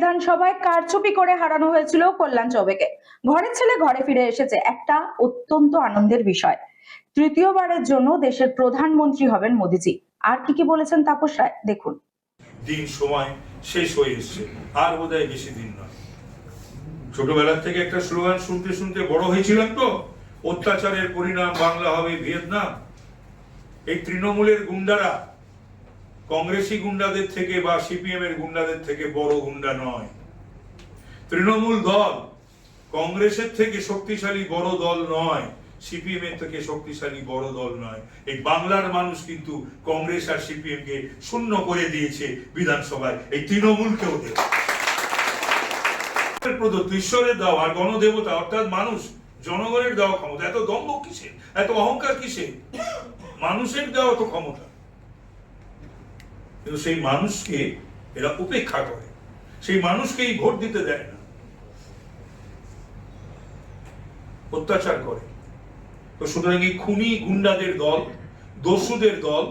বিধানসভায় কারচুপি করে হারানো হয়েছিল কল্যাণ চৌবেকে। ঘরের ছেলে ঘরে ফিরে এসেছে, একটা অত্যন্ত আনন্দের বিষয়। তৃতীয়বারের জন্য দেশের প্রধানমন্ত্রী হবেন মোদিজি। আর কি বলেছেন তাপস রায়, দেখুন। দিন সময় শেষ হয়ে এসছে, আর বোধহয় বেশি দিন নয়। ছোটবেলা থেকে একটা স্লোগান শুনতে শুনতে বড় হয়েছিলাম তো, অত্যাচারের পরিণাম বাংলা হবে ভিয়েতনাম। এই তৃণমূলের গুন্ডারা কংগ্রেসি গুন্ডাদের থেকে বা সিপিএম এর গুন্ডাদের থেকে বড় গুন্ডা নয়। তৃণমূল দল কংগ্রেসের থেকে শক্তিশালী বড় দল নয়, সিপিএম এর থেকে শক্তিশালী বড় দল নয়। এই বাংলার মানুষ কিন্তু কংগ্রেস আর সিপিএম কে শূন্য করে দিয়েছে বিধানসভায়, এই তৃণমূলকেও দেয়। প্রদত্ত ঈশ্বরের দেওয়া আর গণদেবতা অর্থাৎ মানুষ, জনগণের দেওয়া ক্ষমতা। এত দম্ভ কিসে, এত অহংকার কিসে? মানুষের দেওয়া তো ক্ষমতা, কিন্তু সেই মানুষকে এরা উপেক্ষা করে, সেই মানুষকেই ভোট দিতে দেয় না, অত্যাচার করে। তো সুতরাং এই খুনি গুন্ডাদের দল, দস্যুদের দল,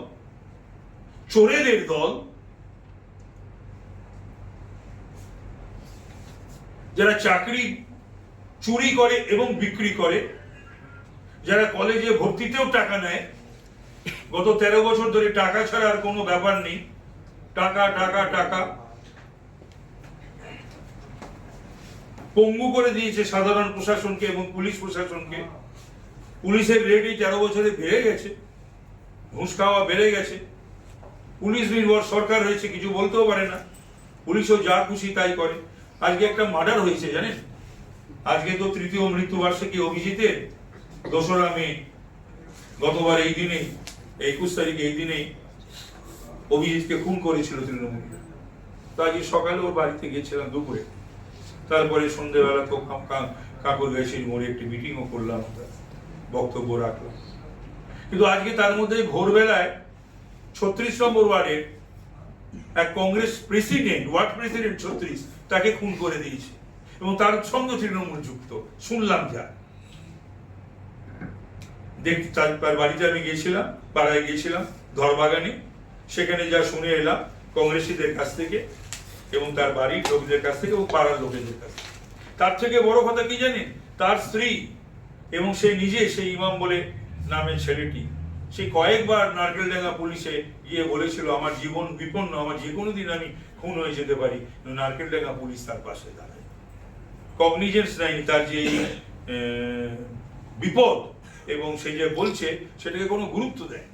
চোরেদের দল, যারা চাকরি চুরি করে এবং বিক্রি করে, যারা কলেজে ভর্তিতেও টাকা নেয়, গত 13 বছর ধরে টাকা ছাড়া আর কোনো ব্যাপার নেই, টাকা টাকা টাকা, পঙ্গু করে দিয়েছে সাধারণ প্রশাসনকে এবং পুলিশ প্রশাসনকে। পুলিশের রেট এই 13 বছরে বেড়ে গেছে, ঘুষ খাওয়া বেড়ে গেছে, পুলিশ নির্ভর সরকার হয়েছে, কিছু বলতেও পারে না, পুলিশও যা খুশি তাই করে। আজকে একটা মার্ডার হয়েছে জানেন, আজকে তো তৃতীয় মৃত্যুবার্ষিকী অভিজিতের, 2রা মে, গতবার এই দিনে 21 তারিখে এই দিনেই অভিজিৎকে খুন করেছিল তৃণমূল। তো আজকে সকালে ওর বাড়িতে গিয়েছিলাম দুপুরে, তারপরে সন্ধ্যেবেলা তো কাকুরগাছির মোড়ে একটি মিটিংও করলাম, বক্তব্য রাখলাম। কিন্তু আজকে তার মধ্যে ভোরবেলায় 36 নম্বর ওয়ার্ডের এক কংগ্রেস প্রেসিডেন্ট, ওয়ার্ড প্রেসিডেন্ট 36, তাকে খুন করে দিয়েছে এবং তার সঙ্গে তৃণমূল যুক্ত, শুনলাম যা। তার বাড়িতে আমি গিয়েছিলাম, পাড়ায় গিয়েছিলাম, ধরবাগানে, সেখানে যা শুনে এলাম কংগ্রেসীদের কাছ থেকে এবং তার বাড়ির লোকদের কাছ থেকে এবং পাড়ার লোকেদের কাছ থেকে। তার থেকে বড় কথা কি জানেন, তার স্ত্রী এবং সে নিজে, সেই ইমাম বলে নামের ছেলেটি, সে কয়েকবার নারকেলডাঙ্গা পুলিশে গিয়ে বলেছিল আমার জীবন বিপন্ন, আমার যে কোনো দিন আমি খুন হয়ে যেতে পারি, নারকেলডাঙ্গা পুলিশ তার পাশে দাঁড়ায়। কগনিজেন্স নাই তার যে বিপদ এবং সে যে বলছে সেটাকে কোনো গুরুত্ব দেয়।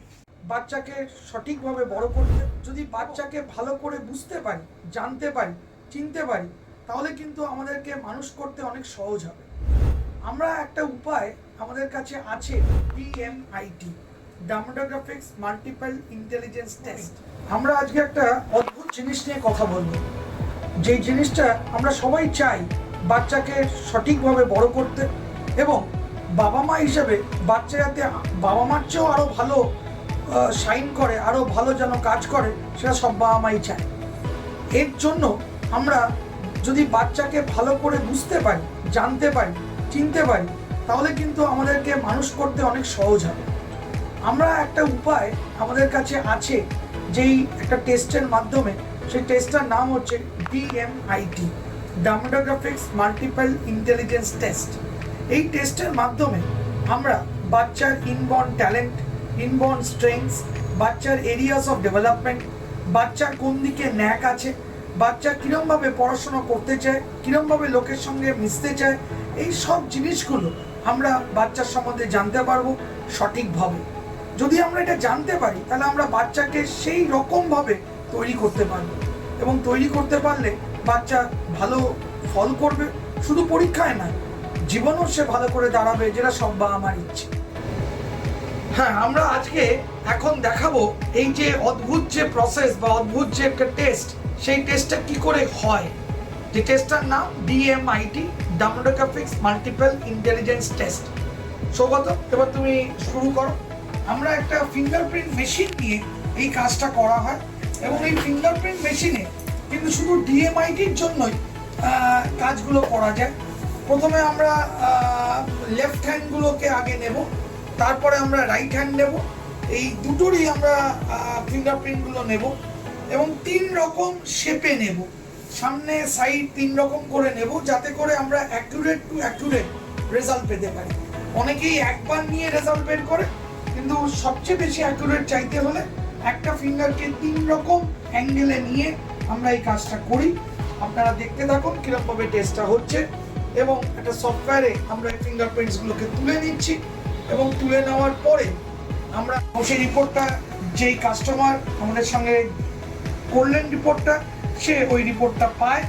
বাচ্চাকে সঠিকভাবে বড় করতে, যদি বাচ্চাকে ভালো করে বুঝতে পারি, জানতে পারি, চিনতে পারি, তাহলে কিন্তু আমাদেরকে মানুষ করতে অনেক সহজ হবে। আমরা একটা উপায় আমাদের কাছে আছে, DMIT, demographics multiple intelligence test. আমরা আজকে একটা অদ্ভুত জিনিস নিয়ে কথা বলবো, যে জিনিসটা আমরা সবাই চাই বাচ্চাকে সঠিকভাবে বড় করতে, এবং বাবা মা হিসেবে বাচ্চা যাতে বাবা মার চেয়েও আরও ভালো শাইন করে, আরও ভালো যেন কাজ করে, সেটা সব বাবা মাই চায়। এর জন্য আমরা যদি বাচ্চাকে ভালো করে বুঝতে পারি, জানতে পারি, চিনতে পারি, তাহলে কিন্তু আমাদেরকে মানুষ করতে অনেক সহজ হবে। আমরা একটা উপায় আমাদের কাছে আছে, যেই একটা টেস্টের মাধ্যমে, সেই টেস্টটার নাম হচ্ছে DMIT, demographics multiple intelligence test. এই টেস্টের মাধ্যমে আমরা বাচ্চার ইনবর্ন ট্যালেন্ট, ইনবর্ন স্ট্রেংথস, বাচ্চার এরিয়াস অফ ডেভেলপমেন্ট, বাচ্চার কোন দিকে ন্যাক আছে, বাচ্চা কীরমভাবে পড়াশোনা করতে চায়, কীরমভাবে লোকের সঙ্গে মিশতে চায়, এই সব জিনিসগুলো আমরা বাচ্চার সম্বন্ধে জানতে পারবো সঠিকভাবে। যদি আমরা এটা জানতে পারি, তাহলে আমরা বাচ্চাকে সেই রকমভাবে তৈরি করতে পারবো, এবং তৈরি করতে পারলে বাচ্চা ভালো ফল করবে, শুধু পরীক্ষায় নয়, জীবনও সে ভালো করে দাঁড়াবে, যেটা সব বাবা মার ইচ্ছে। হ্যাঁ, আমরা আজকে এখন দেখাবো এই যে অদ্ভুত যে প্রসেস বা অদ্ভুত যে একটা টেস্ট, সেই টেস্টটা কি করে হয়। যে টেস্টটার নাম DMIT, demographics multiple intelligence test. Saugata, এবার তুমি শুরু করো। আমরা একটা ফিঙ্গারপ্রিন্ট মেশিন নিয়ে এই কাজটা করা হয়, এবং এই ফিঙ্গারপ্রিন্ট মেশিনে কিন্তু শুধু DMIT-র জন্যই কাজগুলো করা যায়। প্রথমে আমরা লেফট হ্যান্ডগুলোকে আগে নেব, তারপরে আমরা রাইট হ্যান্ড নেব, এই দুটোরই আমরা ফিঙ্গারপ্রিন্টগুলো নেব এবং 3 রকম শেপে নেব। সামনে সাইড 3 রকম করে নেব, যাতে করে আমরা অ্যাকুরেট টু অ্যাকুরেট রেজাল্ট পেতে পারি। অনেকেই একবার নিয়ে রেজাল্ট বের করে, কিন্তু সবচেয়ে বেশি অ্যাকুরেট চাইতে হলে একটা ফিঙ্গারকে 3 রকম অ্যাঙ্গেলে নিয়ে আমরা এই কাজটা করি। আপনারা দেখতে থাকুন কিরকমভাবে টেস্টটা হচ্ছে, এবং একটা সফটওয়্যারে আমরা এই ফিঙ্গারপ্রিন্টসগুলোকে তুলে নিচ্ছি, এবং তুলে নেওয়ার পরে আমরা সেই রিপোর্টটা যেই কাস্টমার আমাদের সঙ্গে করলেন রিপোর্টটা, সে ওই রিপোর্টটা পায়,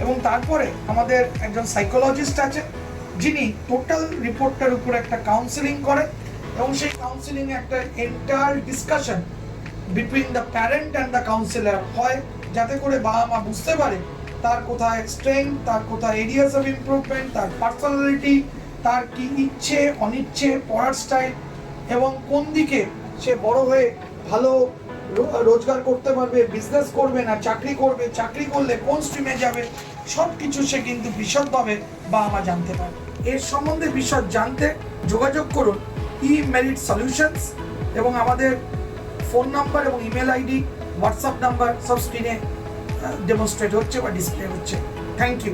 এবং তারপরে আমাদের একজন সাইকোলজিস্ট আছে যিনি টোটাল রিপোর্টটার উপর একটা কাউন্সেলিং করেন, এবং সেই কাউন্সেলিংয়ে একটা entire discussion between the parent and the councillor হয়, যাতে করে বাবা মা বুঝতে পারে তার কোথায় স্ট্রেংথ, তার কোথায় এরিয়াস অফ ইমপ্রুভমেন্ট, তার পার্সোনালিটি, তার কি ইচ্ছে অনিচ্ছে, পড়ার স্টাইল, এবং কোন দিকে সে বড় হয়ে ভালো রোজগার করতে পারবে, বিজনেস করবে না চাকরি করবে, চাকরি করলে কোন স্ট্রিমে যাবে, সব কিছু সে কিন্তু বিশদভাবে বাবা মা জানতে পারে। এর সম্বন্ধে বিশদ জানতে যোগাযোগ করুন ই-মেরিট সলিউশনস, এবং আমাদের ফোন নাম্বার এবং ইমেল আইডি, হোয়াটসঅ্যাপ নাম্বার সব স্ক্রিনে ডেমনস্ট্রেট হচ্ছে বা ডিসপ্লে হচ্ছে। Thank you.